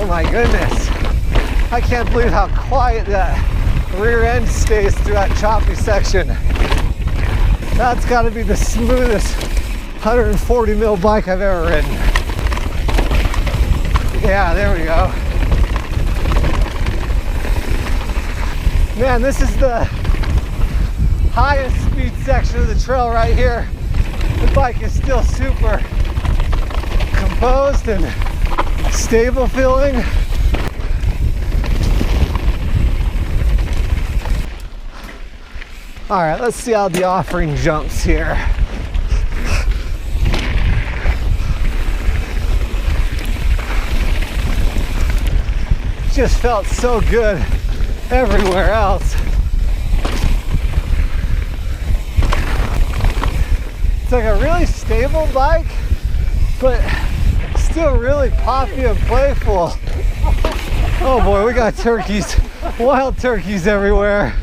Oh my goodness. I can't believe how quiet that rear end stays through that choppy section. That's got to be the smoothest 140 mil bike I've ever ridden. Yeah, there we go. Man, this is the highest speed section of the trail right here. The bike is still super composed and stable feeling. All right, let's see how the offering jumps here. Just felt so good everywhere else. It's like a really stable bike, but still really poppy and playful. Oh boy, we got turkeys, wild turkeys everywhere.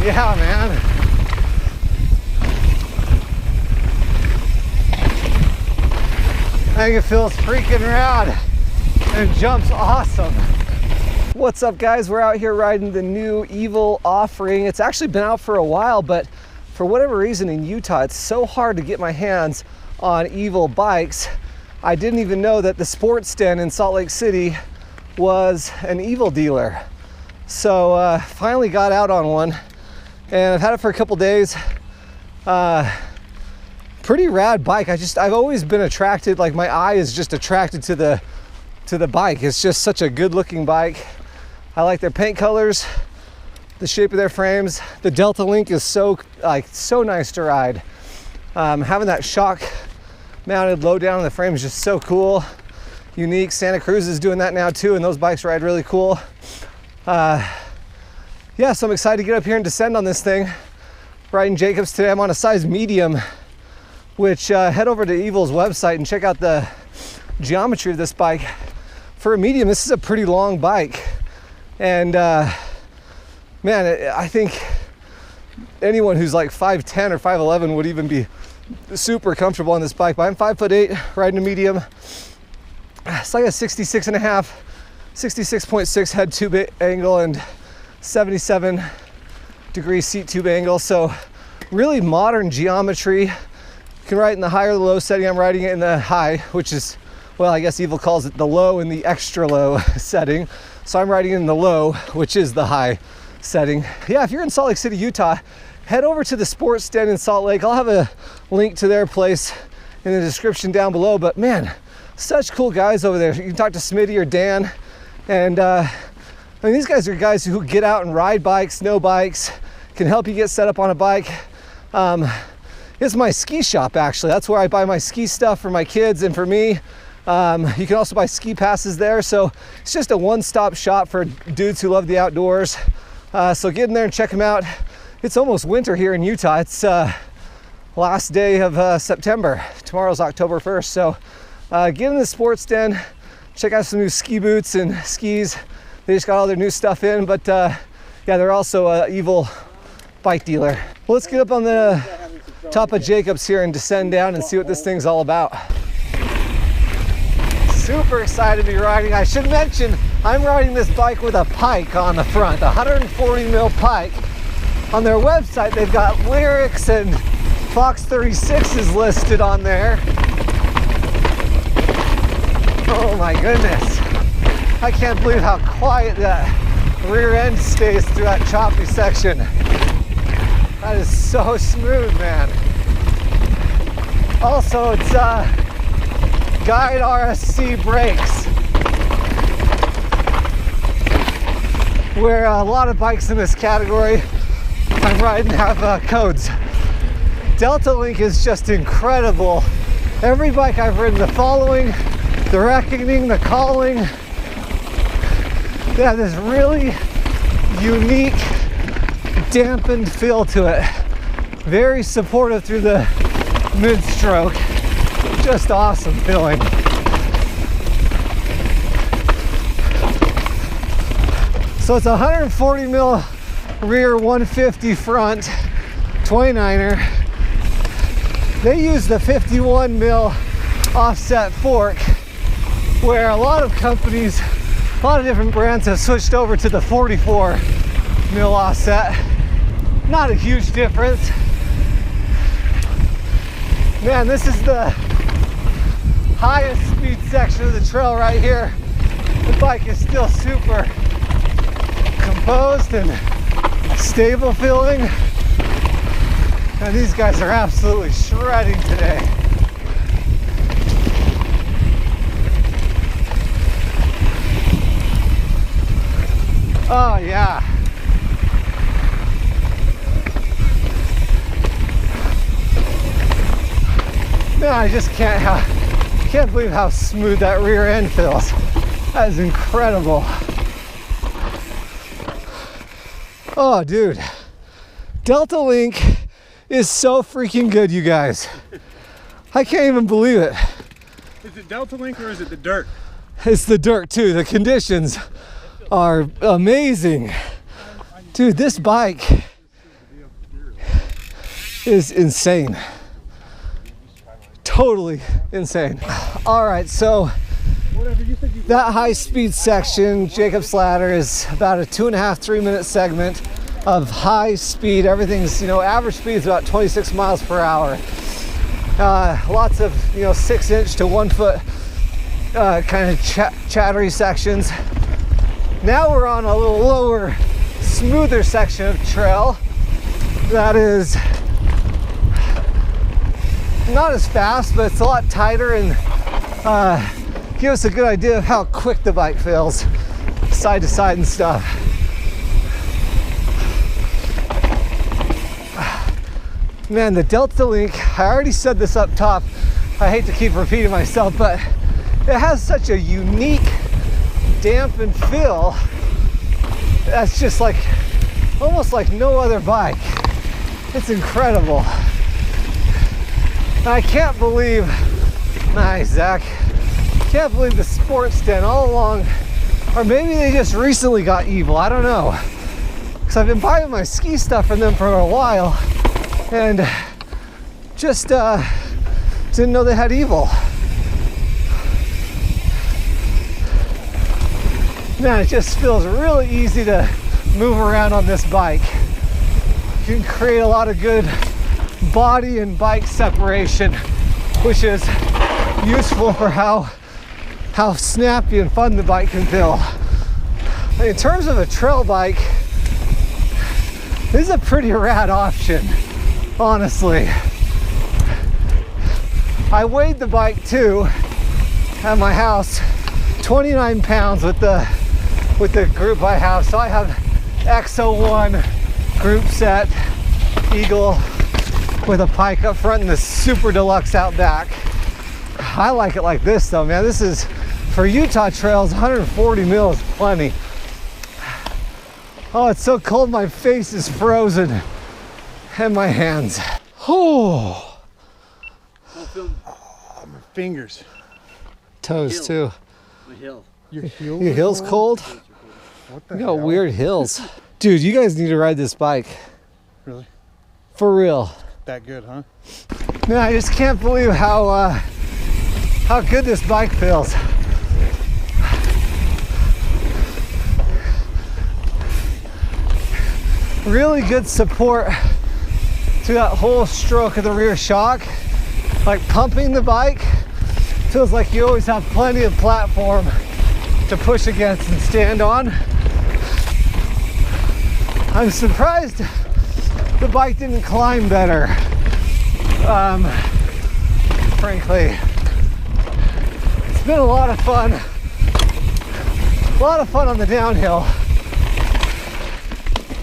Yeah, man. I think it feels freaking rad and jumps awesome. What's up, guys? We're out here riding the new Evil offering. It's actually been out for a while, but for whatever reason in Utah, it's so hard to get my hands on Evil bikes. I didn't even know that the Sports Den in Salt Lake City was an Evil dealer. So finally got out on one. And I've had it for a couple days. Pretty rad bike. I've always been attracted, like my eye is just attracted to the bike. It's just such a good looking bike. I like their paint colors, the shape of their frames. The Delta Link is so nice to ride. Having that shock mounted low down on the frame is just so cool. Unique. Santa Cruz is doing that now too, and those bikes ride really cool. Yeah, so I'm excited to get up here and descend on this thing. Riding Jacobs today. I'm on a size medium, which head over to Evil's website and check out the geometry of this bike. For a medium, this is a pretty long bike. And man, I think anyone who's like 5'10 or 5'11 would even be super comfortable on this bike. But I'm 5'8", riding a medium. It's like a 66.5, 66.6 head tube angle and 77 degree seat tube angle. So really modern geometry. You can ride it in the high or the low setting. I'm riding it in the high, which is, well, I guess Evil calls it the low and the extra low setting. So I'm riding in the low, which is the high setting. Yeah, if you're in Salt Lake City, Utah, head over to the Sports Den in Salt Lake. I'll have a link to their place in the description down below. But man, such cool guys over there. You can talk to Smitty or Dan. And I mean, these guys are guys who get out and ride bikes, know bikes, can help you get set up on a bike. It's my ski shop, actually. That's where I buy my ski stuff for my kids and for me. You can also buy ski passes there. So it's just a one-stop shop for dudes who love the outdoors. So get in there and check them out. It's almost winter here in Utah. It's last day of September. Tomorrow's October 1st. So get in the Sports Den, check out some new ski boots and skis. They just got all their new stuff in, but yeah, they're also an Evil bike dealer. Well, let's get up on the top of Jacobs here and descend down and see what this thing's all about. Super excited to be riding. I should mention, I'm riding this bike with a pike on the front, a 140 mil pike. On their website, they've got lyrics and Fox 36 is listed on there. Oh my goodness. I can't believe how quiet that rear end stays through that choppy section. That is so smooth, man. Also, it's Guide RSC brakes, where a lot of bikes in this category I'm riding have codes. Delta Link is just incredible. Every bike I've ridden, the following, the reckoning, the calling, they have this really unique dampened feel to it. Very supportive through the mid-stroke. Just awesome feeling. So it's 140 mil rear, 150 front, 29er. They use the 51 mil offset fork, where a lot of companies, a lot of different brands have switched over to the 44 mil offset. Not a huge difference. Man, this is the highest speed section of the trail right here. The bike is still super composed and stable feeling. And these guys are absolutely shredding today. Oh yeah. Man, I just can't believe how smooth that rear end feels. That is incredible. Oh, dude. Delta Link is so freaking good, you guys. I can't even believe it. Is it Delta Link or is it the dirt? It's the dirt too. The conditions are amazing. Dude, this bike is insane. Totally insane. All right, so that high speed section, Jacob's Ladder, is about a 2.5 3 minute segment of high speed. Everything's, average speed is about 26 miles per hour. Lots of 6-inch to 1 foot kind of chattery sections. Now we're on a little lower, smoother section of trail that is not as fast, but it's a lot tighter and give us a good idea of how quick the bike feels side to side and stuff. Man, the Delta Link, I already said this up top, I hate to keep repeating myself, but it has such a unique dampened feel that's just like almost like no other bike. It's incredible. I can't believe, nice Zach, can't believe the Sports Den all along, or maybe they just recently got Evil, I don't know, because I've been buying my ski stuff from them for a while and just didn't know they had Evil. Man, it just feels really easy to move around on this bike. You can create a lot of good body and bike separation, which is useful for how snappy and fun the bike can feel. In terms of a trail bike, this is a pretty rad option, honestly. I weighed the bike too at my house, 29 pounds with the group I have. So I have X01 group set Eagle with a pike up front and the super deluxe out back. I like it like this though, man. This is, for Utah trails, 140 mil is plenty. Oh, it's so cold, my face is frozen and my hands. Oh, my fingers. Toes too. My heel. Your heel? Your heel's cold? What the You got hell? weird hills. Dude, you guys need to ride this bike. Really? For real. That good, huh? Man, I just can't believe how good this bike feels. Really good support to that whole stroke of the rear shock. Like pumping the bike, feels like you always have plenty of platform to push against and stand on. I'm surprised the bike didn't climb better, frankly. It's been a lot of fun. A lot of fun on the downhill.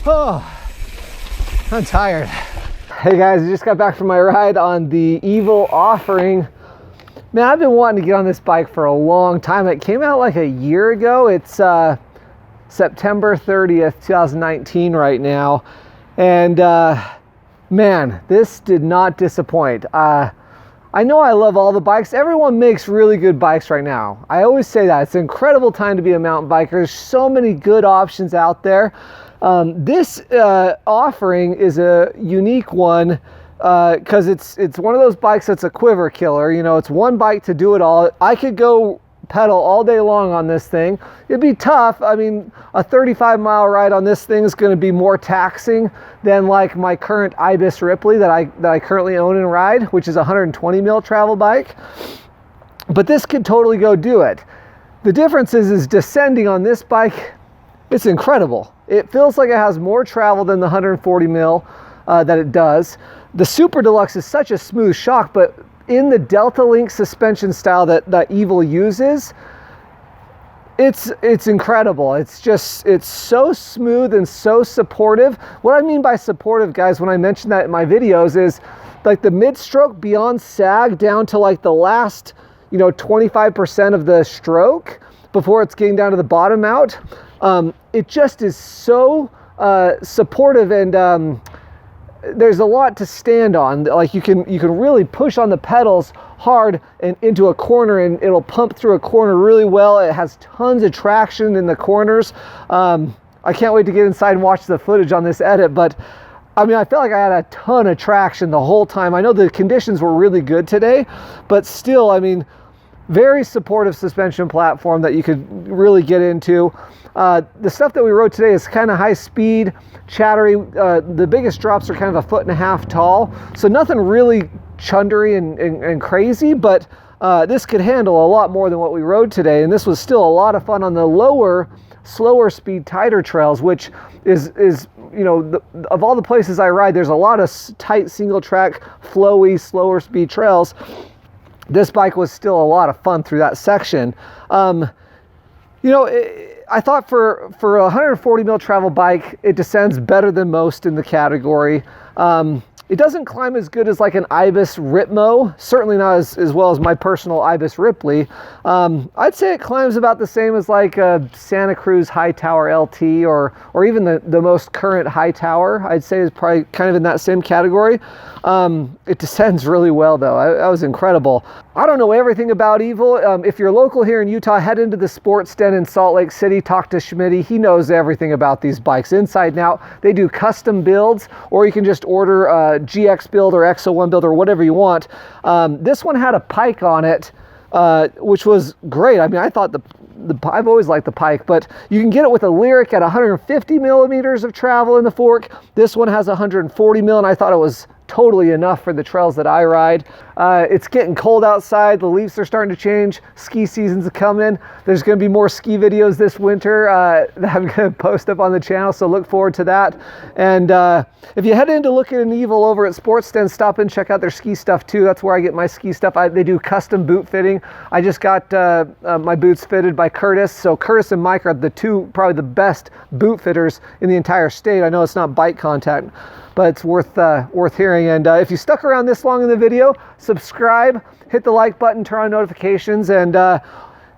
Oh, I'm tired. Hey guys, I just got back from my ride on the Evil Offering. Man, I've been wanting to get on this bike for a long time. It came out like a year ago. It's September 30th, 2019 right now. And man, this did not disappoint. I know I love all the bikes. Everyone makes really good bikes right now. I always say that. It's an incredible time to be a mountain biker. There's so many good options out there. This offering is a unique one because it's one of those bikes that's a quiver killer. You know, it's one bike to do it all. I could go pedal all day long on this thing. It'd be tough. I mean, a 35-mile ride on this thing is going to be more taxing than like my current Ibis Ripley that I currently own and ride, which is a 120 mil travel bike. But this could totally go do it. The difference is descending on this bike, it's incredible. It feels like it has more travel than the 140 mil that it does. The Super Deluxe is such a smooth shock, but in the Delta Link suspension style that Evil uses, it's incredible. It's so smooth and so supportive. What I mean by supportive, guys, when I mention that in my videos, is like the mid-stroke beyond sag down to like the last, 25% of the stroke before it's getting down to the bottom out. It just is so supportive, and there's a lot to stand on. Like you can really push on the pedals hard and into a corner, and it'll pump through a corner really well. It has tons of traction in the corners. I can't wait to get inside and watch the footage on this edit, but I mean, I felt like I had a ton of traction the whole time. I know the conditions were really good today, but still, I mean, very supportive suspension platform that you could really get into. The stuff that we rode today is kind of high speed, chattery. The biggest drops are kind of 1.5 feet tall, so nothing really chundery and crazy, but this could handle a lot more than what we rode today, and this was still a lot of fun on the lower, slower speed, tighter trails, which is of all the places I ride, there's a lot of tight single track, flowy, slower speed trails. This bike was still a lot of fun through that section. I thought for a 140 mil travel bike, it descends better than most in the category. It doesn't climb as good as like an Ibis Ritmo, certainly not as well as my personal Ibis Ripley. I'd say it climbs about the same as like a Santa Cruz High Tower LT, or even the most current High Tower, I'd say is probably kind of in that same category. It descends really well though. That was incredible. I don't know everything about Evil. If you're local here in Utah, head into the Sports Den in Salt Lake City, talk to Schmitty. He knows everything about these bikes inside and out. They do custom builds, or you can just order a GX build or XO1 build or whatever you want. This one had a pike on it, which was great. I mean, I thought I've always liked the pike, but you can get it with a Lyric at 150 millimeters of travel in the fork. This one has 140 mil, and I thought it was totally enough for the trails that I ride. It's getting cold outside. The leaves are starting to change. Ski season's coming. There's going to be more ski videos this winter that I'm going to post up on the channel, so look forward to that. And if you head in to look at an Evil over at Sports Den, stop and check out their ski stuff too. That's where I get my ski stuff. They do custom boot fitting. I just got my boots fitted by Curtis. So Curtis and Mike are the two probably the best boot fitters in the entire state. I know it's not bike contact, but it's worth hearing. And if you stuck around this long in the video, subscribe, hit the like button, turn on notifications, and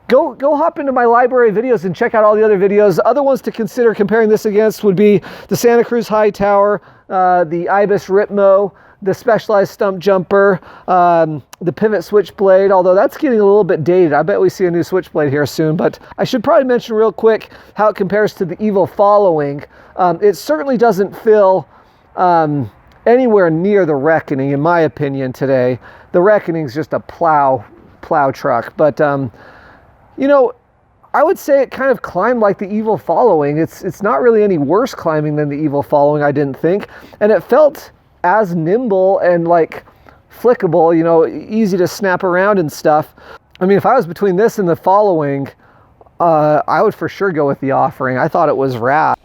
go hop into my library of videos and check out all the other videos. Other ones to consider comparing this against would be the Santa Cruz High Tower, the Ibis Ritmo, the Specialized Stump Jumper, the Pivot Switchblade, although that's getting a little bit dated. I bet we see a new Switchblade here soon, but I should probably mention real quick how it compares to the Evil Following. It certainly doesn't feel anywhere near the Reckoning, in my opinion, today. The Reckoning's just a plow truck, but I would say it kind of climbed like the Evil Following. It's not really any worse climbing than the Evil Following, I didn't think, and it felt as nimble and like flickable, easy to snap around and stuff. I mean, if I was between this and the Following, I would for sure go with the Offering. I thought it was rad.